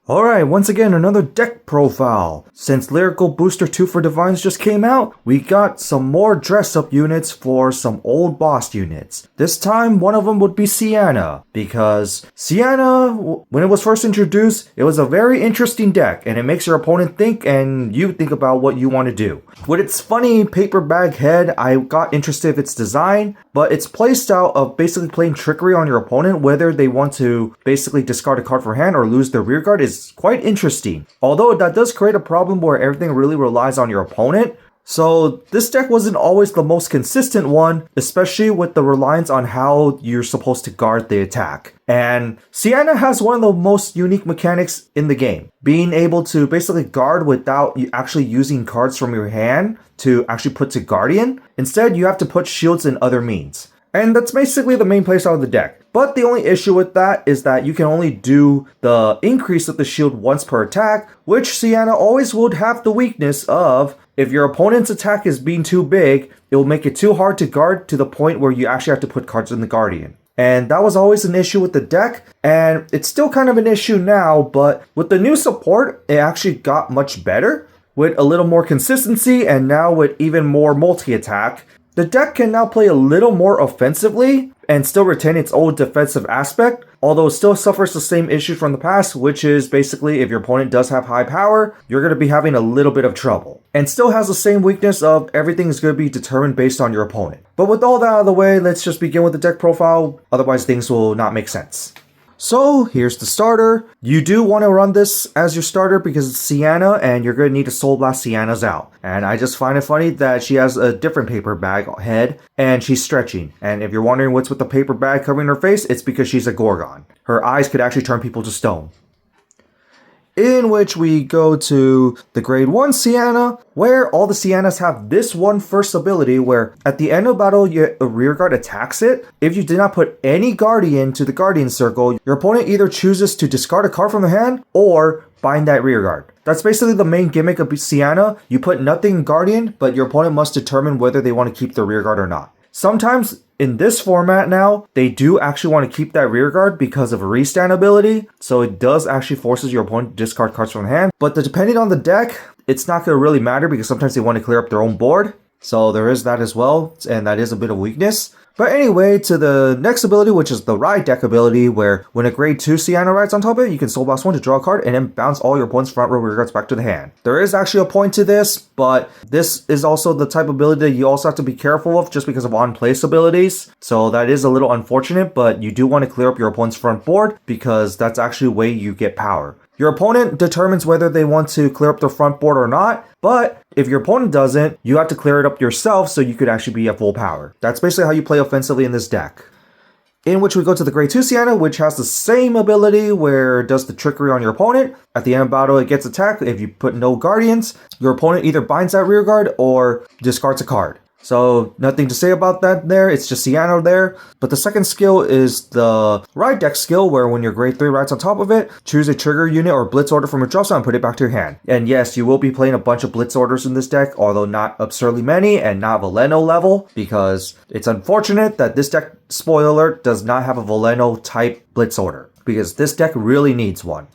Alright, once again, another deck profile. Since Lyrical Booster 2 for Divines just came out, we got some more dress-up units for some old boss units. This time, one of them would be Siana, because Siana, when it was first introduced, it was a very interesting deck, and it makes your opponent think, and you think about what you want to do. With its funny paper bag head, I got interested in its design, but its playstyle of basically playing trickery on your opponent, whether they want to basically discard a card for hand or lose their rear guard, is quite interesting. Although that does create a problem where everything really relies on your opponent. So this deck wasn't always the most consistent one, especially with the reliance on how you're supposed to guard the attack. And Siana has one of the most unique mechanics in the game, being able to basically guard without you actually using cards from your hand to actually put to Guardian. Instead, you have to put shields and other means. And that's basically the main playstyle of the deck. But the only issue with that is that you can only do the increase of the shield once per attack, which Siana always would have the weakness of, if your opponent's attack is being too big, it will make it too hard to guard to the point where you actually have to put cards in the Guardian. And that was always an issue with the deck, and it's still kind of an issue now, but with the new support, it actually got much better, with a little more consistency, and now with even more multi-attack. The deck can now play a little more offensively and still retain its old defensive aspect, although it still suffers the same issue from the past, which is basically if your opponent does have high power, you're going to be having a little bit of trouble. And still has the same weakness of everything is going to be determined based on your opponent. But with all that out of the way, let's just begin with the deck profile, otherwise things will not make sense. So here's the starter. You do want to run this as your starter because it's Siana and you're going to need to Soul Blast Siana's out. And I just find it funny that she has a different paper bag head and she's stretching. And if you're wondering what's with the paper bag covering her face, it's because she's a Gorgon. Her eyes could actually turn people to stone. In which we go to the grade 1 Siana, where all the Sianas have this one first ability where at the end of battle a rear guard attacks it. If you did not put any Guardian to the Guardian circle, your opponent either chooses to discard a card from the hand or bind that rear guard. That's basically the main gimmick of Siana. You put nothing in Guardian, but your opponent must determine whether they want to keep the rear guard or not. Sometimes in this format now, they do actually want to keep that rear guard because of a restand ability, so it does actually forces your opponent to discard cards from the hand. But depending on the deck, it's not going to really matter because sometimes they want to clear up their own board, so there is that as well, and that is a bit of weakness. But anyway, to the next ability, which is the Ride deck ability, where when a grade 2 Siana rides on top of it, you can Soul Blast 1 to draw a card and then bounce all your opponent's front row rear guards back to the hand. There is actually a point to this, but this is also the type of ability that you also have to be careful of just because of on-place abilities. So that is a little unfortunate, but you do want to clear up your opponent's front board because that's actually the way you get power. Your opponent determines whether they want to clear up the front board or not, but if your opponent doesn't, you have to clear it up yourself so you could actually be at full power. That's basically how you play offensively in this deck. In which we go to the grade 2 Siana, which has the same ability where it does the trickery on your opponent. At the end of battle, it gets attacked. If you put no Guardians, your opponent either binds that rear guard or discards a card. So nothing to say about that there, it's just Siana there. But the second skill is the Ride deck skill, where when your grade 3 rides on top of it, choose a trigger unit or Blitz Order from your drop zone and put it back to your hand. And yes, you will be playing a bunch of Blitz Orders in this deck, although not absurdly many and not Veleno level, because it's unfortunate that this deck, spoiler alert, does not have a Veleno type Blitz Order, because this deck really needs one.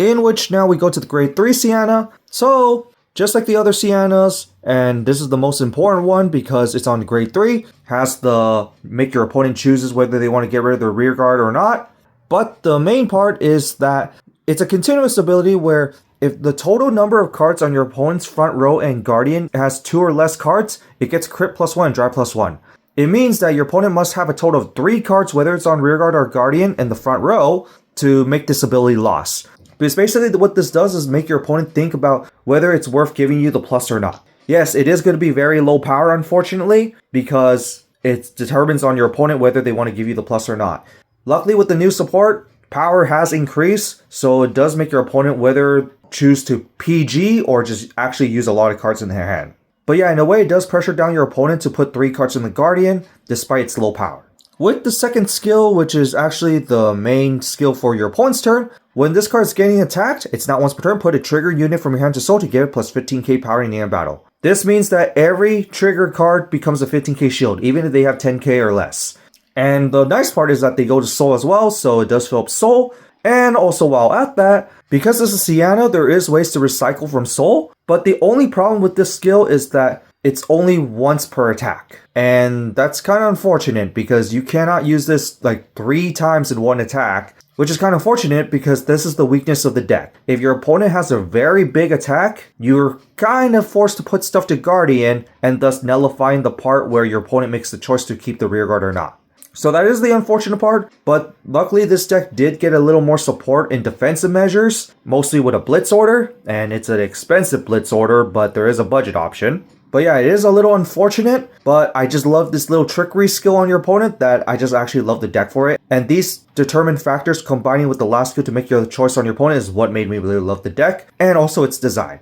In which now we go to the grade 3 Siana. So just like the other Sianas, and this is the most important one because it's on grade 3, has the make your opponent chooses whether they want to get rid of their rear guard or not. But the main part is that it's a continuous ability where if the total number of cards on your opponent's front row and Guardian has 2 or less cards, it gets crit +1 and drive +1. It means that your opponent must have a total of 3 cards, whether it's on rear guard or Guardian, in the front row to make this ability lost. Because basically what this does is make your opponent think about whether it's worth giving you the plus or not. Yes, it is going to be very low power, unfortunately, because it determines on your opponent whether they want to give you the plus or not. Luckily, with the new support, power has increased, so it does make your opponent whether choose to PG or just actually use a lot of cards in their hand. But yeah, in a way, it does pressure down your opponent to put 3 cards in the Guardian, despite its low power. With the second skill, which is actually the main skill for your opponent's turn, when this card is getting attacked, it's not once per turn, put a trigger unit from your hand to soul to give it plus 15k power in the end of battle. This means that every trigger card becomes a 15k shield, even if they have 10k or less. And the nice part is that they go to soul as well, so it does fill up soul, And also while at that, because this is Siana, there is ways to recycle from soul, but the only problem with this skill is that it's only once per attack. And that's kind of unfortunate because you cannot use this like 3 times in one attack, which is kind of unfortunate because this is the weakness of the deck. If your opponent has a very big attack, you're kind of forced to put stuff to Guardian and thus nullifying the part where your opponent makes the choice to keep the rearguard or not. So that is the unfortunate part, but luckily this deck did get a little more support in defensive measures, mostly with a Blitz Order, and it's an expensive Blitz Order, but there is a budget option. But yeah, it is a little unfortunate, but I just love this little trickery skill on your opponent that I just actually love the deck for it. And these determined factors combining with the last skill to make your choice on your opponent is what made me really love the deck, and also its design.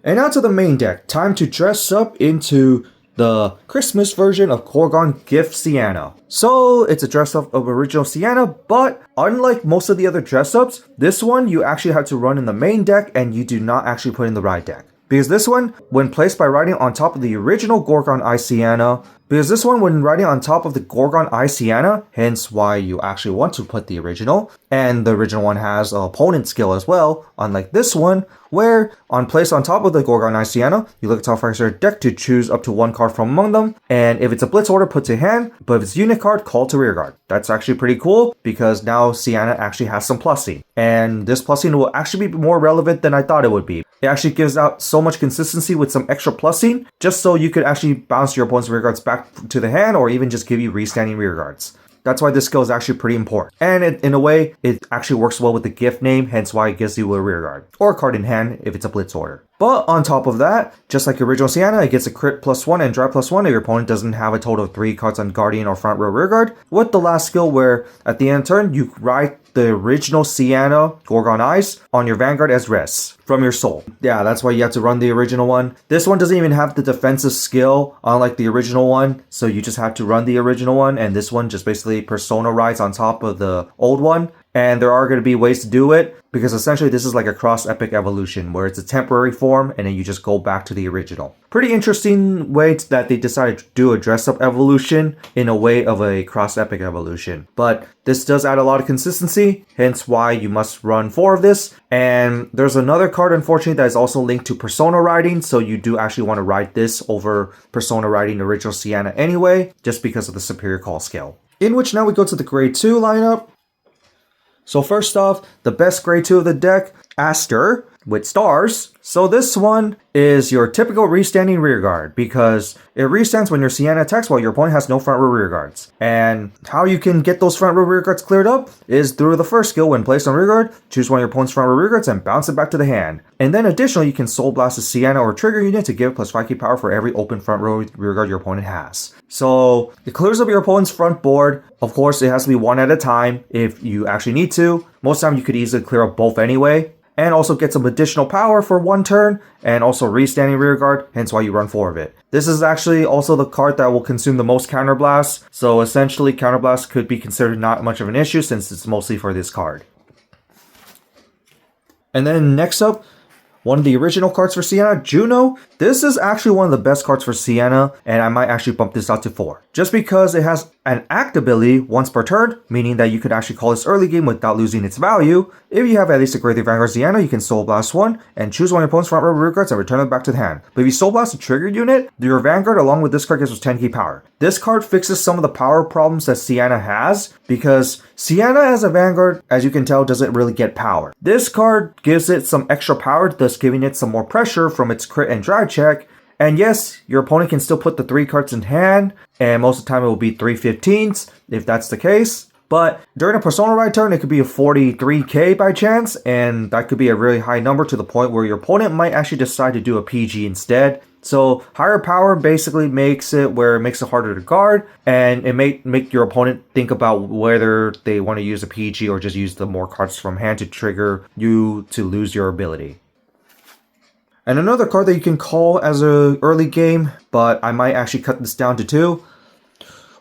And now to the main deck, time to dress up into the Christmas version of Gorgon Gift Siana. So it's a dress up of original Siana, but unlike most of the other dress ups, this one you actually have to run in the main deck and you do not actually put in the ride deck. Because this one, when placed by riding on top of the original Gorgon Siana, hence why you actually want to put the original, and the original one has an opponent skill as well, unlike this one, where on place on top of the Gorgon Siana, you look at top of your deck to choose up to 1 card from among them, and if it's a Blitz Order, put to hand, but if it's unit card, call to rearguard. That's actually pretty cool, because now Siana actually has some plussing, and this plussing will actually be more relevant than I thought it would be. It actually gives out so much consistency with some extra plussing, just so you could actually bounce your opponent's rearguards back to the hand, or even just give you restanding rearguards. That's why this skill is actually pretty important. And in a way, it actually works well with the gift name, hence why it gives you a rearguard. Or a card in hand if it's a Blitz Order. But on top of that, just like original Siana, it gets a crit +1 and drive +1 if your opponent doesn't have a total of 3 cards on Guardian or front row rearguard. With the last skill where at the end of turn, you ride the original Siana Gorgon Eyes on your Vanguard as res from your soul. Yeah, that's why you have to run the original one. This one doesn't even have the defensive skill, unlike the original one, so you just have to run the original one, and this one just basically persona rides on top of the old one. And there are going to be ways to do it, because essentially this is like a cross-epic evolution, where it's a temporary form, and then you just go back to the original. Pretty interesting way that they decided to do a dress-up evolution in a way of a cross-epic evolution. But this does add a lot of consistency, hence why you must run 4 of this. And there's another card, unfortunately, that is also linked to persona riding, so you do actually want to ride this over persona riding original Siana anyway, just because of the superior call skill. In which now we go to the grade 2 lineup. So first off, the best grade 2 of the deck, Aster, with stars. So this one is your typical restanding rearguard, because it restands when your Siana attacks while your opponent has no front row rearguards. And how you can get those front row rearguards cleared up is through the first skill. When placed on rearguard, choose one of your opponent's front row rearguards and bounce it back to the hand. And then additionally, you can soul blast a Siana or trigger unit to give +5 key power for every open front row rearguard your opponent has. So it clears up your opponent's front board. Of course, it has to be one at a time if you actually need to. Most of the time you could easily clear up both anyway. And also get some additional power for 1 turn, and also restanding rearguard, hence why you run 4 of it. This is actually also the card that will consume the most counterblasts, so essentially counterblast could be considered not much of an issue since it's mostly for this card. And then next up, one of the original cards for Siana, Juno. This is actually one of the best cards for Siana, and I might actually bump this out to 4. Just because it has an act ability once per turn, meaning that you could actually call this early game without losing its value. If you have at least a grade 3 Vanguard Siana, you can Soul Blast 1 and choose one of your opponent's front row rearguards and return it back to the hand. But if you Soul Blast a triggered unit, your Vanguard along with this card gives us 10 key power. This card fixes some of the power problems that Siana has, because Siana as a Vanguard, as you can tell, doesn't really get power. This card gives it some extra power, thus giving it some more pressure from its crit and drive check. And yes, your opponent can still put the 3 cards in hand, and most of the time it will be 3/15ths, if that's the case. But during a Persona Ride turn, it could be a 43k by chance, and that could be a really high number to the point where your opponent might actually decide to do a PG instead. So higher power basically makes it where it makes it harder to guard, and it may make your opponent think about whether they want to use a PG or just use the more cards from hand to trigger you to lose your ability. And another card that you can call as a early game, but I might actually cut this down to 2,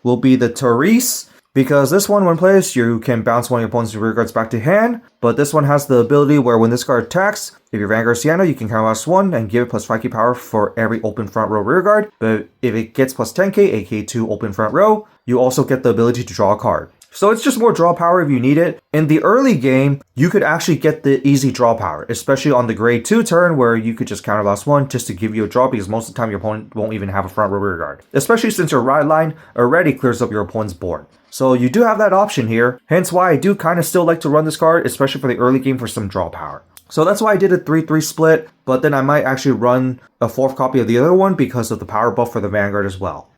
will be the Therese. Because this one, when placed, you can bounce one of your opponent's rearguards back to hand, but this one has the ability where when this card attacks, if you're Vanguard Siana, you can counterblast 1 and give it +5 key power for every open front row rearguard, but if it gets +10k, aka 2 open front row, you also get the ability to draw a card. So it's just more draw power if you need it. In the early game, you could actually get the easy draw power, especially on the grade 2 turn where you could just counterblast 1 just to give you a draw, because most of the time your opponent won't even have a front row rear guard. Especially since your ride line already clears up your opponent's board. So you do have that option here, hence why I do kind of still like to run this card, especially for the early game for some draw power. So that's why I did a 3-3 split, but then I might actually run a 4th copy of the other one because of the power buff for the Vanguard as well.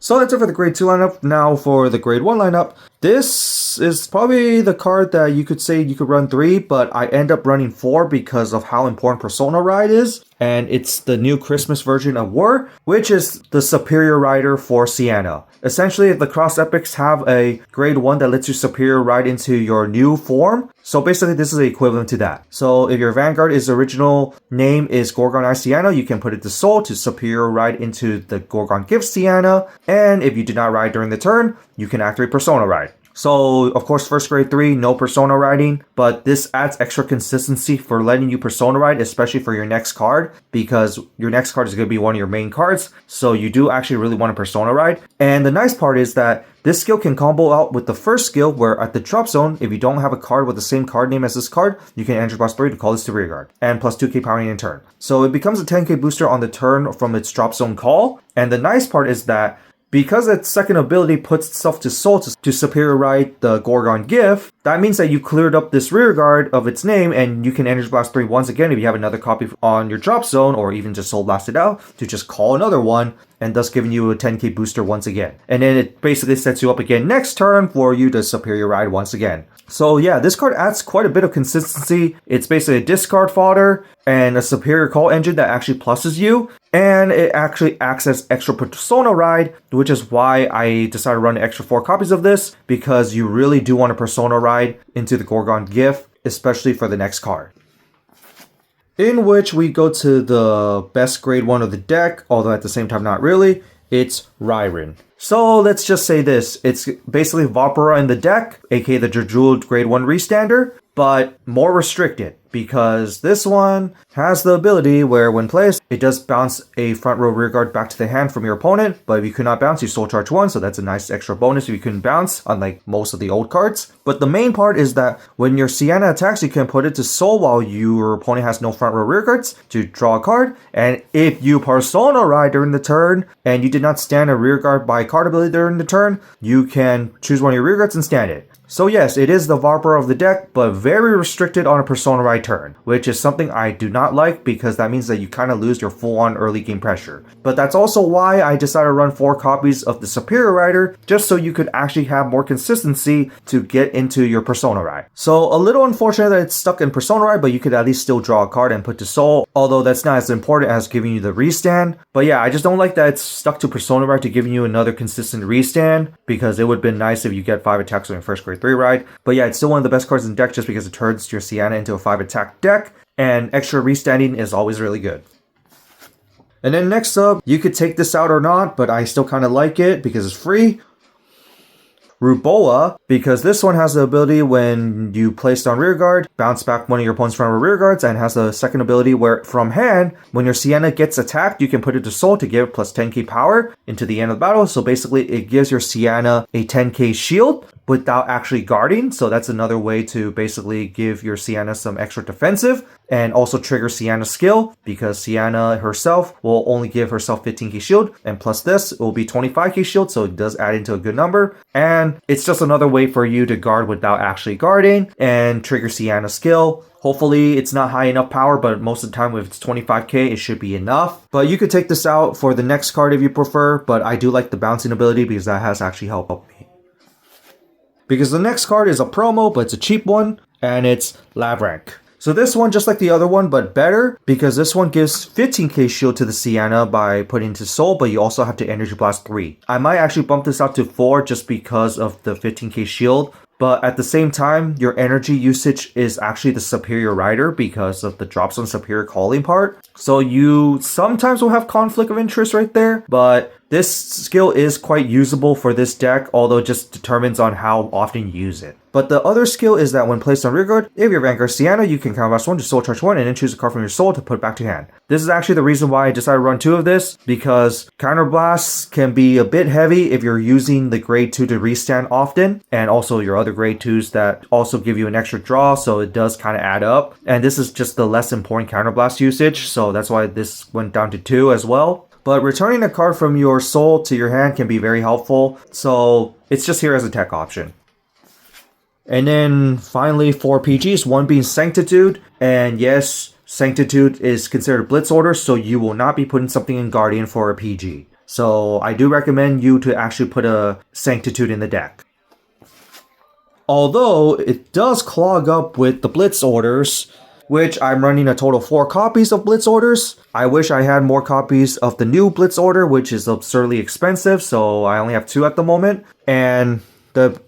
So that's it for the grade 2 lineup. Now for the grade 1 lineup. This is probably the card that you could say you could run 3, but I end up running 4 because of how important Persona Ride is. And it's the new Christmas version of War, which is the superior rider for Siana. Essentially, the cross epics have a grade 1 that lets you superior ride into your new form. So basically, this is the equivalent to that. So if your Vanguard is original name is Gorgon I Siana, you can put it to Soul to superior ride into the Gorgon Gift Siana. And if you did not ride during the turn, you can activate Persona Ride. So, of course, first grade 3, no Persona riding, but this adds extra consistency for letting you Persona ride, especially for your next card, because your next card is going to be one of your main cards, so you do actually really want to Persona ride. And the nice part is that this skill can combo out with the first skill, where at the drop zone, if you don't have a card with the same card name as this card, you can enter plus 3 to call this to rear guard, and plus 2k pounding in turn. So it becomes a 10k booster on the turn from its drop zone call, and the nice part is that because its second ability puts itself to Soul to superior ride the Gorgon Gift, that means that you cleared up this rear guard of its name, and you can Energy Blast 3 once again if you have another copy on your drop zone, or even just Soul Blast it out to just call another one, and thus giving you a 10k booster once again. And then it basically sets you up again next turn for you to superior ride once again. So yeah, this card adds quite a bit of consistency. It's basically a discard fodder and a superior call engine that actually pluses you. And it actually acts as extra Persona Ride, which is why I decided to run an extra 4 copies of this, because you really do want a Persona Ride into the Gorgon Gift, especially for the next card. In which we go to the best grade 1 of the deck, although at the same time not really. It's Ryren. So let's just say this, it's basically Vapora in the deck, aka the Jejuled grade 1 restander, but more restricted, because this one has the ability where when placed, it does bounce a front row rear guard back to the hand from your opponent, but if you could not bounce, you soul charge 1, so that's a nice extra bonus if you couldn't bounce, unlike most of the old cards. But the main part is that when your Siana attacks, you can put it to soul while your opponent has no front row rear guards to draw a card, and if you Persona Ride during the turn, and you did not stand a rear guard by card ability during the turn, you can choose one of your rear guards and stand it. So yes, it is the Vapora of the deck, but very restricted on a Persona Ride turn, which is something I do not like, because that means that you kind of lose your full-on early game pressure. But that's also why I decided to run 4 copies of the Superior Rider, just so you could actually have more consistency to get into your Persona Ride. So a little unfortunate that it's stuck in Persona Ride, but you could at least still draw a card and put to Soul, although that's not as important as giving you the restand. But yeah, I just don't like that it's stuck to Persona Ride to giving you another consistent restand, because it would have been nice if you get 5 attacks on your first grade 3 ride. But yeah, it's still one of the best cards in the deck just because it turns your Siana into a 5 attack deck, and extra restanding is always really good. And then next up, you could take this out or not, but I still kind of like it because it's free. Ruboa, because this one has the ability when you place it on rear guard, bounce back one of your opponent's front row rear guards, and has the second ability where from hand, when your Siana gets attacked, you can put it to soul to give it plus 10k power into the end of the battle. So basically it gives your Siana a 10k shield without actually guarding. So that's another way to basically give your Siana some extra defensive, and also trigger Siana's skill, because Siana herself will only give herself 15k shield, and plus this, it will be 25k shield, so it does add into a good number. And it's just another way for you to guard without actually guarding, and trigger Siana's skill. Hopefully it's not high enough power, but most of the time if it's 25k, it should be enough. But you could take this out for the next card if you prefer, but I do like the bouncing ability because that has actually helped me. Because the next card is a promo, but it's a cheap one, and it's Lavrank. So this one, just like the other one, but better, because this one gives 15k shield to the Siana by putting to soul, but you also have to energy blast 3. I might actually bump this out to 4 just because of the 15k shield, but at the same time, your energy usage is actually the superior rider because of the drops on superior calling part. So you sometimes will have conflict of interest right there, but This skill is quite usable for this deck, although it just determines on how often you use it. But the other skill is that when placed on rearguard, if you're Vanguard Siana, you can counterblast 1 to soul charge 1 and then choose a card from your soul to put back to hand. This is actually the reason why I decided to run 2 of this, because counterblasts can be a bit heavy if you're using the grade 2 to restand often, and also your other grade 2s that also give you an extra draw, so it does kind of add up. And this is just the less important counterblast usage, so that's why this went down to 2 as well. But returning a card from your soul to your hand can be very helpful, so it's just here as a tech option. And then finally 4 PGs, one being Sanctitude, and yes, Sanctitude is considered Blitz Order, so you will not be putting something in Guardian for a PG. So I do recommend you to actually put a Sanctitude in the deck. Although it does clog up with the Blitz Orders, which I'm running a total of 4 copies of Blitz Orders. I wish I had more copies of the new Blitz Order, which is absurdly expensive, so I only have 2 at the moment. And the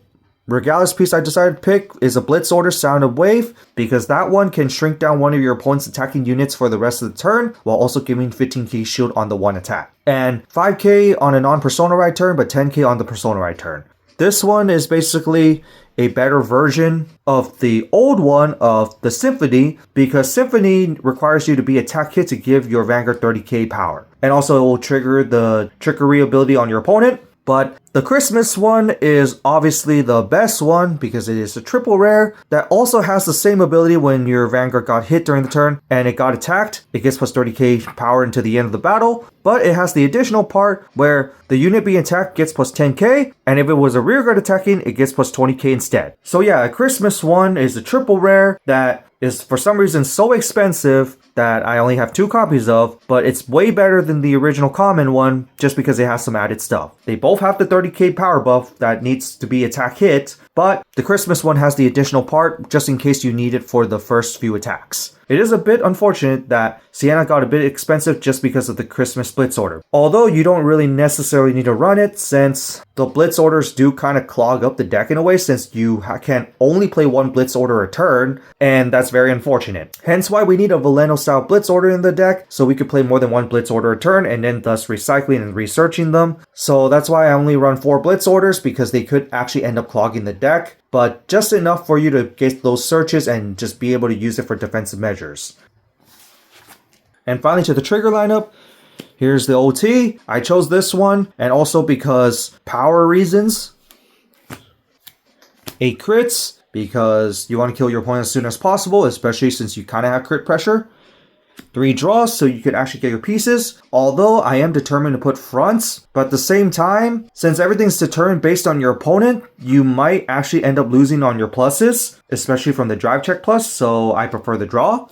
Regalis piece I decided to pick is a Blitz Order Sound Wave, because that one can shrink down one of your opponent's attacking units for the rest of the turn, while also giving 15k shield on the one attack. And 5k on a non-Persona Ride turn, but 10k on the Persona Ride turn. This one is basically a better version of the old one of the Symphony, because Symphony requires you to be attack hit to give your Vanguard 30k power. And also it will trigger the trickery ability on your opponent. But the Christmas one is obviously the best one because it is a triple rare that also has the same ability when your Vanguard got hit during the turn and it got attacked. It gets plus 30k power into the end of the battle, but it has the additional part where the unit being attacked gets plus 10k, and if it was a rearguard attacking, it gets plus 20k instead. So yeah, a Christmas one is a triple rare that is for some reason so expensive that I only have 2 copies of, but it's way better than the original common one just because it has some added stuff. They both have the 30k power buff that needs to be attack hit, but the Christmas one has the additional part just in case you need it for the first few attacks. It is a bit unfortunate that Siana got a bit expensive just because of the Christmas Blitz Order. Although you don't really necessarily need to run it, since the Blitz Orders do kind of clog up the deck in a way, since you can only play 1 Blitz Order a turn, and that's very unfortunate. Hence why we need a Veleno style Blitz Order in the deck, so we could play more than 1 Blitz Order a turn, and then thus recycling and researching them. So that's why I only run 4 Blitz Orders, because they could actually end up clogging the deck, but just enough for you to get those searches and just be able to use it for defensive measures. And finally to the trigger lineup, here's the OT. I chose this one, and also because power reasons. 8 crits, because you want to kill your opponent as soon as possible, especially since you kind of have crit pressure. 3 draws, so you could actually get your pieces, although I am determined to put fronts, but at the same time, since everything's determined based on your opponent, you might actually end up losing on your pluses, especially from the drive check plus, so I prefer the draw.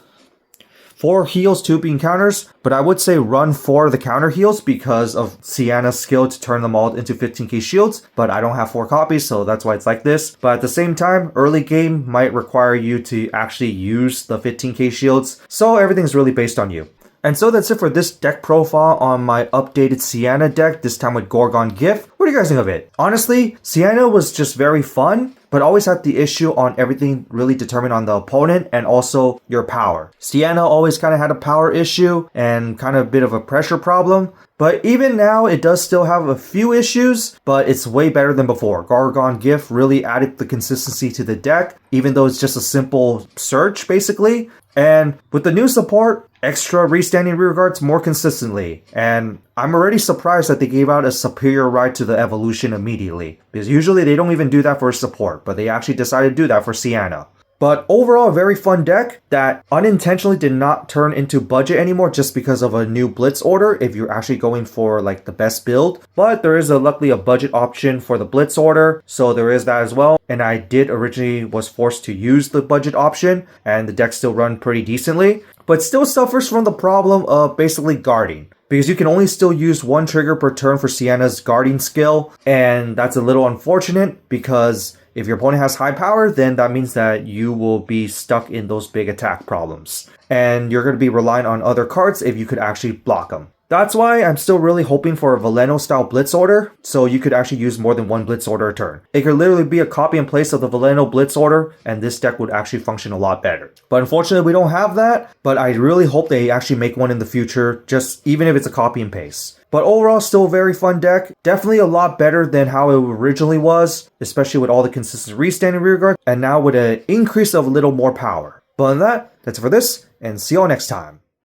4 heals, 2 being counters, but I would say run 4 of the counter heals because of Siana's skill to turn them all into 15k shields, but I don't have 4 copies, so that's why it's like this. But at the same time, early game might require you to actually use the 15k shields, so everything's really based on you. And so that's it for this deck profile on my updated Siana deck, this time with Gorgon Gift. What do you guys think of it? Honestly, Siana was just very fun, but always had the issue on everything really determined on the opponent and also your power. Siana always kind of had a power issue and kind of a bit of a pressure problem. But even now, it does still have a few issues, but it's way better than before. Gorgon Gift really added the consistency to the deck, even though it's just a simple search, basically. And with the new support, extra restanding rearguards more consistently. And I'm already surprised that they gave out a superior ride to the evolution immediately, because usually they don't even do that for support, but they actually decided to do that for Siana. But overall, a very fun deck that unintentionally did not turn into budget anymore just because of a new Blitz Order if you're actually going for like the best build. But there is luckily a budget option for the Blitz Order, so there is that as well. And I did originally was forced to use the budget option, and the deck still run pretty decently, but still suffers from the problem of basically guarding, because you can only still use 1 trigger per turn for Siana's guarding skill, and that's a little unfortunate because if your opponent has high power, then that means that you will be stuck in those big attack problems. And you're going to be relying on other cards if you could actually block them. That's why I'm still really hoping for a Veleno style Blitz Order, so you could actually use more than one Blitz Order a turn. It could literally be a copy and paste of the Veleno Blitz Order, and this deck would actually function a lot better. But unfortunately we don't have that, but I really hope they actually make one in the future, just even if it's a copy and paste. But overall, still a very fun deck. Definitely a lot better than how it originally was, especially with all the consistent restand and rearguard, and now with an increase of a little more power. But on that, that's it for this, and see you all next time.